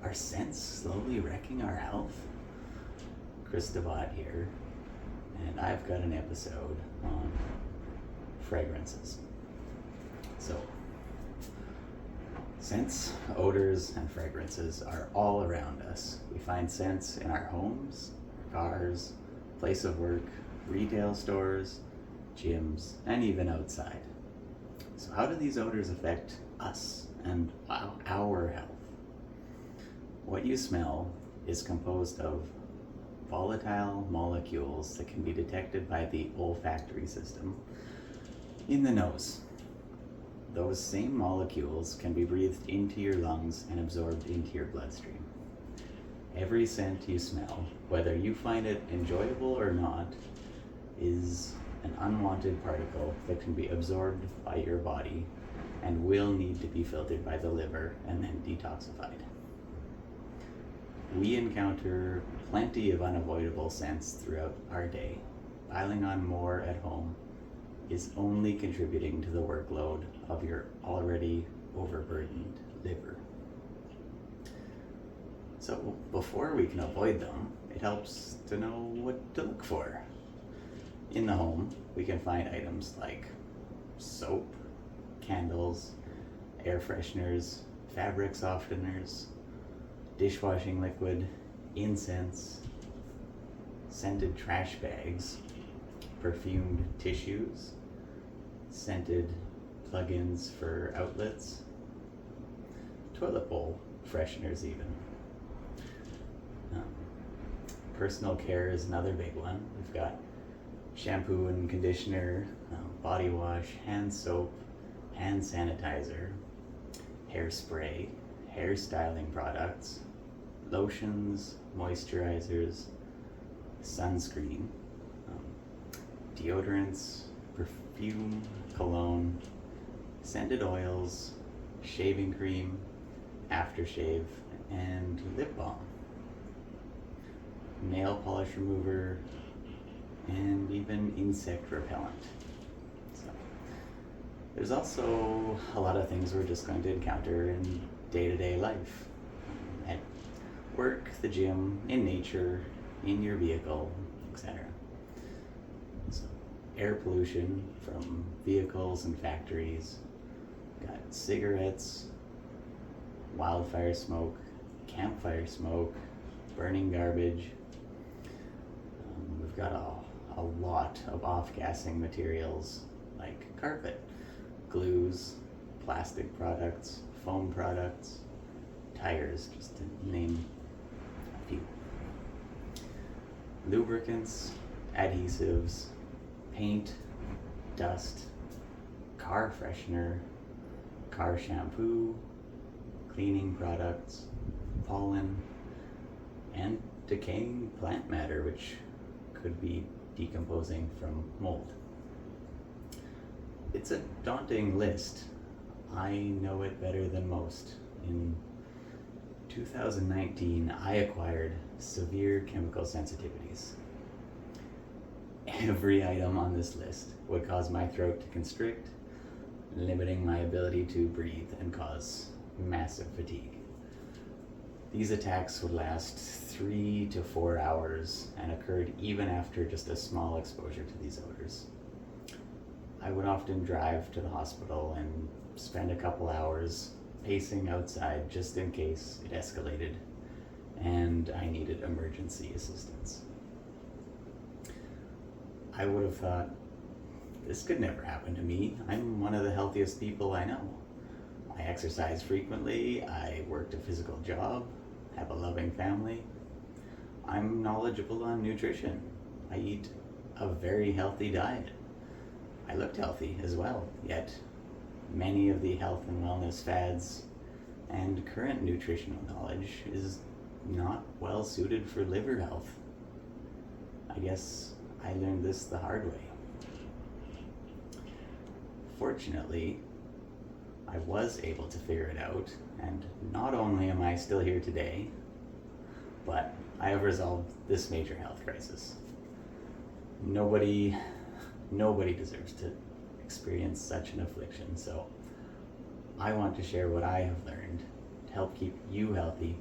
Are scents slowly wrecking our health? Chris Devat here, and I've got an episode on fragrances. So, scents, odors, and fragrances are all around us. We find scents in our homes, cars, place of work, retail stores, gyms, and even outside. So how do these odors affect us and our health? What you smell is composed of volatile molecules that can be detected by the olfactory system in the nose. Those same molecules can be breathed into your lungs and absorbed into your bloodstream. Every scent you smell, whether you find it enjoyable or not, is an unwanted particle that can be absorbed by your body and will need to be filtered by the liver and then detoxified. We encounter plenty of unavoidable scents throughout our day. Piling on more at home is only contributing to the workload of your already overburdened liver. So before we can avoid them, it helps to know what to look for. In the home, we can find items like soap, candles, air fresheners, fabric softeners, dishwashing liquid, incense, scented trash bags, perfumed tissues, scented plug-ins for outlets, toilet bowl fresheners even. Personal care is another big one. We've got shampoo and conditioner, body wash, hand soap, hand sanitizer, hairspray, hair styling products, lotions, moisturizers, sunscreen, deodorants, perfume, cologne, scented oils, shaving cream, aftershave, and lip balm, nail polish remover, and even insect repellent. So, there's also a lot of things we're just going to encounter in day-to-day life. At work, the gym, in nature, in your vehicle, etc. So, air pollution from vehicles and factories, got cigarettes, wildfire smoke, campfire smoke, burning garbage. We've got a lot of off-gassing materials like carpet, glues, plastic products, foam products, tires, just to name a few. Lubricants, adhesives, paint, dust, car freshener, car shampoo, cleaning products, pollen, and decaying plant matter, which could be decomposing from mold. It's a daunting list. I know it better than most. In 2019, I acquired severe chemical sensitivities. Every item on this list would cause my throat to constrict, limiting my ability to breathe and cause massive fatigue. These attacks would last 3 to 4 hours and occurred even after just a small exposure to these odors. I would often drive to the hospital and spend a couple hours pacing outside just in case it escalated and I needed emergency assistance. I would have thought, this could never happen to me. I'm one of the healthiest people I know. I exercise frequently, I worked a physical job, have a loving family. I'm knowledgeable on nutrition. I eat a very healthy diet. I looked healthy as well, yet many of the health and wellness fads and current nutritional knowledge is not well suited for liver health. I guess I learned this the hard way. Fortunately, I was able to figure it out, and not only am I still here today, but I have resolved this major health crisis. Nobody deserves to experience such an affliction, so I want to share what I have learned to help keep you healthy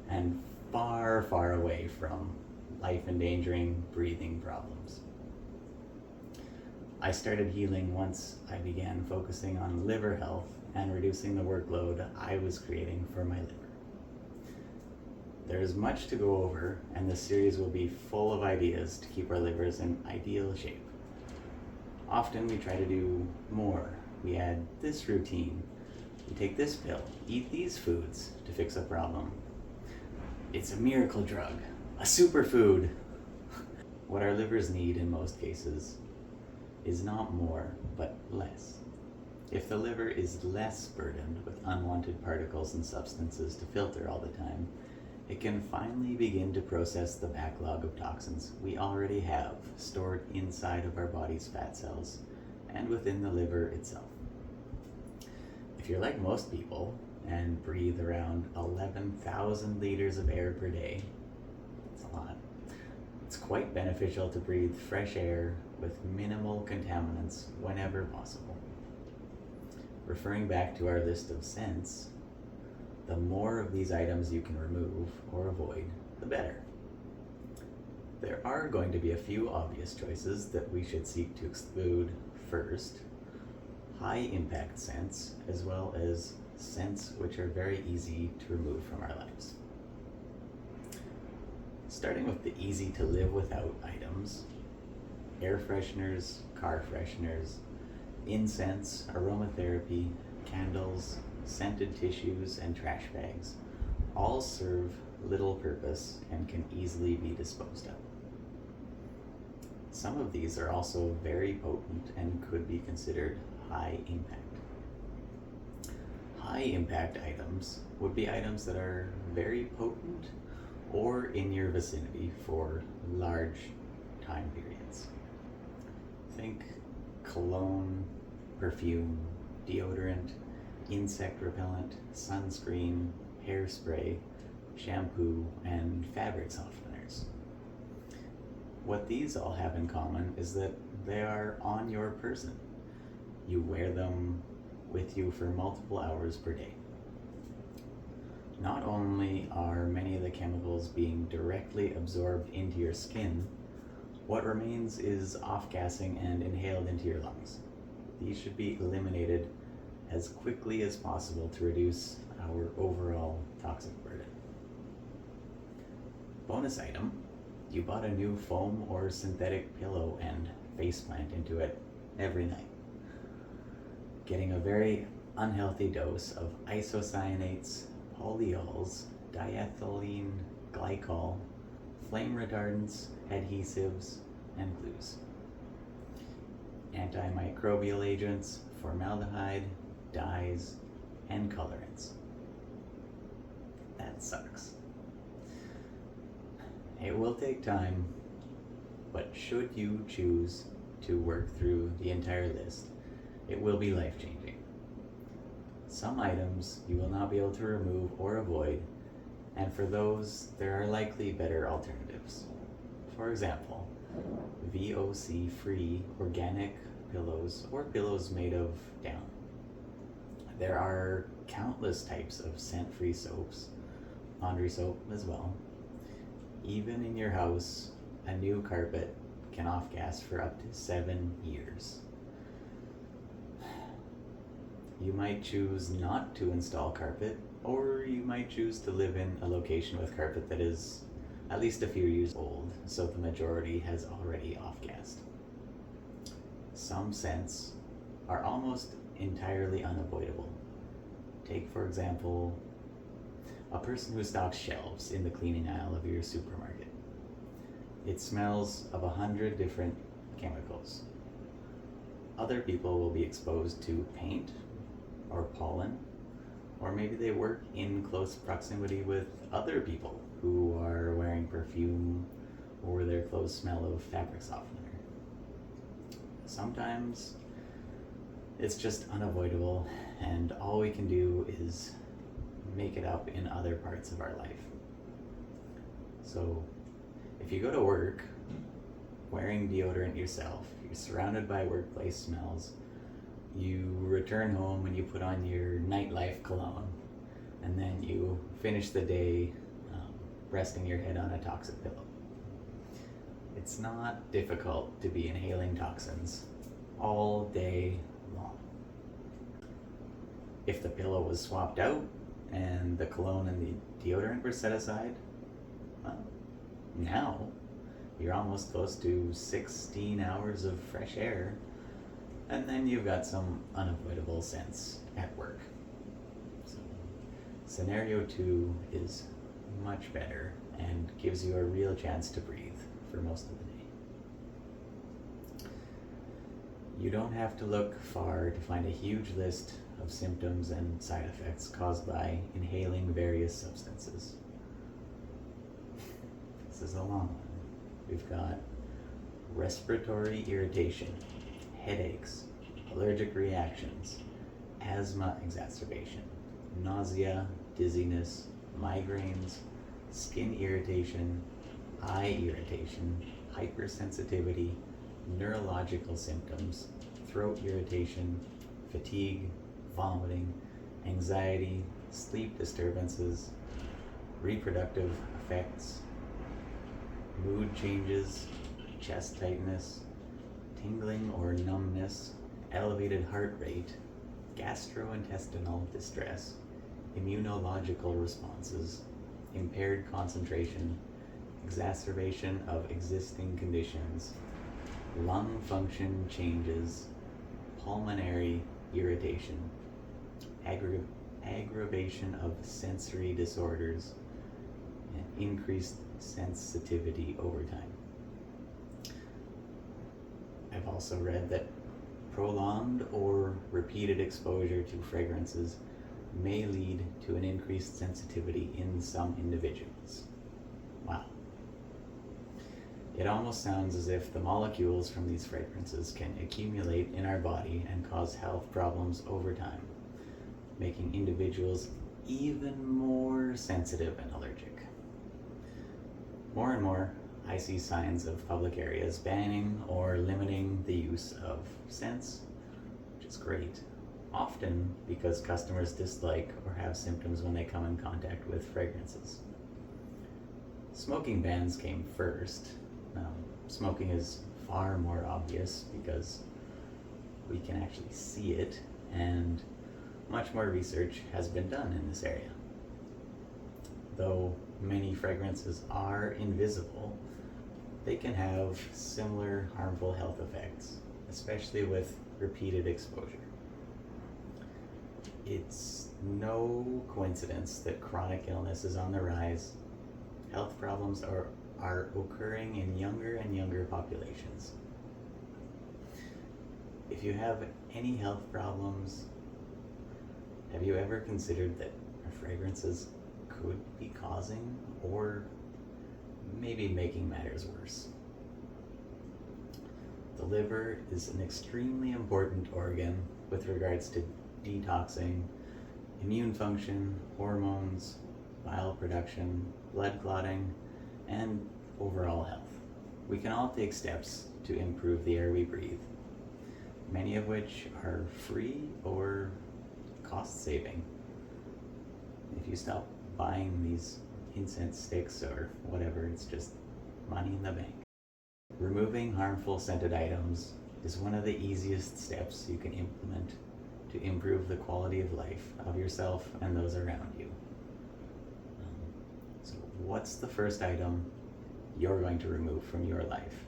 and far, far away from life-endangering breathing problems. I started healing once I began focusing on liver health and reducing the workload I was creating for my liver. There is much to go over, and this series will be full of ideas to keep our livers in ideal shape. Often we try to do more. We add this routine, we take this pill, eat these foods to fix a problem. It's a miracle drug, a superfood. What our livers need in most cases is not more, but less. If the liver is less burdened with unwanted particles and substances to filter all the time, it can finally begin to process the backlog of toxins we already have stored inside of our body's fat cells and within the liver itself. If you're like most people and breathe around 11,000 liters of air per day, that's a lot, it's quite beneficial to breathe fresh air with minimal contaminants whenever possible. Referring back to our list of scents, the more of these items you can remove or avoid, the better. There are going to be a few obvious choices that we should seek to exclude first. High impact scents, as well as scents which are very easy to remove from our lives. Starting with the easy to live without items, air fresheners, car fresheners, incense, aromatherapy, candles, scented tissues, and trash bags all serve little purpose and can easily be disposed of. Some of these are also very potent and could be considered high impact. High impact items would be items that are very potent or in your vicinity for large time periods. Think cologne, perfume, deodorant, insect repellent, sunscreen, hairspray, shampoo, and fabric softeners. What these all have in common is that they are on your person. You wear them with you for multiple hours per day. Not only are many of the chemicals being directly absorbed into your skin, what remains is off-gassing and inhaled into your lungs. These should be eliminated as quickly as possible to reduce our overall toxic burden. Bonus item, you bought a new foam or synthetic pillow and faceplant into it every night. Getting a very unhealthy dose of isocyanates, polyols, diethylene glycol, flame retardants, adhesives, and glues. Antimicrobial agents, formaldehyde, dyes, and colorants. That sucks. It will take time, but should you choose to work through the entire list, it will be life-changing. Some items you will not be able to remove or avoid, and for those, there are likely better alternatives. For example, VOC-free organic pillows or pillows made of down. There are countless types of scent-free soaps, laundry soap as well. Even in your house, a new carpet can off-gas for up to 7 years. You might choose not to install carpet, or you might choose to live in a location with carpet that is at least a few years old, so the majority has already off-gassed. Some scents are almost entirely unavoidable. Take, for example, a person who stocks shelves in the cleaning aisle of your supermarket. It smells of 100 different chemicals. Other people will be exposed to paint or pollen, or maybe they work in close proximity with other people who are wearing perfume or their clothes smell of fabric softener. Sometimes it's just unavoidable, and all we can do is make it up in other parts of our life. So if you go to work wearing deodorant yourself, you're surrounded by workplace smells, you return home and you put on your nightlife cologne, and then you finish the day resting your head on a toxic pillow. It's not difficult to be inhaling toxins all day long. If the pillow was swapped out and the cologne and the deodorant were set aside, well, now you're almost close to 16 hours of fresh air, and then you've got some unavoidable scents at work. So, scenario 2 is much better and gives you a real chance to breathe for most of the day. You don't have to look far to find a huge list of symptoms and side effects caused by inhaling various substances. This is a long one. We've got respiratory irritation, headaches, allergic reactions, asthma exacerbation, nausea, dizziness, migraines, skin irritation, eye irritation, hypersensitivity, neurological symptoms, throat irritation, fatigue, vomiting, anxiety, sleep disturbances, reproductive effects, mood changes, chest tightness, tingling or numbness, elevated heart rate, gastrointestinal distress, immunological responses, impaired concentration, exacerbation of existing conditions, lung function changes, pulmonary irritation, aggravation of sensory disorders, and increased sensitivity over time. I've also read that prolonged or repeated exposure to fragrances may lead to an increased sensitivity in some individuals. Wow. It almost sounds as if the molecules from these fragrances can accumulate in our body and cause health problems over time, making individuals even more sensitive and allergic. More and more, I see signs of public areas banning or limiting the use of scents, which is great, often because customers dislike or have symptoms when they come in contact with fragrances. Smoking bans came first. Smoking is far more obvious because we can actually see it, and much more research has been done in this area. Though many fragrances are invisible, they can have similar harmful health effects, especially with repeated exposure. It's no coincidence that chronic illness is on the rise. Health problems are occurring in younger and younger populations. If you have any health problems, have you ever considered that fragrances could be causing or maybe making matters worse? The liver is an extremely important organ with regards to detoxing, immune function, hormones, bile production, blood clotting, and overall health. We can all take steps to improve the air we breathe, many of which are free or cost-saving. If you stop buying these incense sticks or whatever, it's just money in the bank. Removing harmful scented items is one of the easiest steps you can implement to improve the quality of life of yourself and those around you. So what's the first item you're going to remove from your life?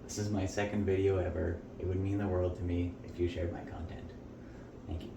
This is my second video ever. It would mean the world to me if you shared my content. Thank you.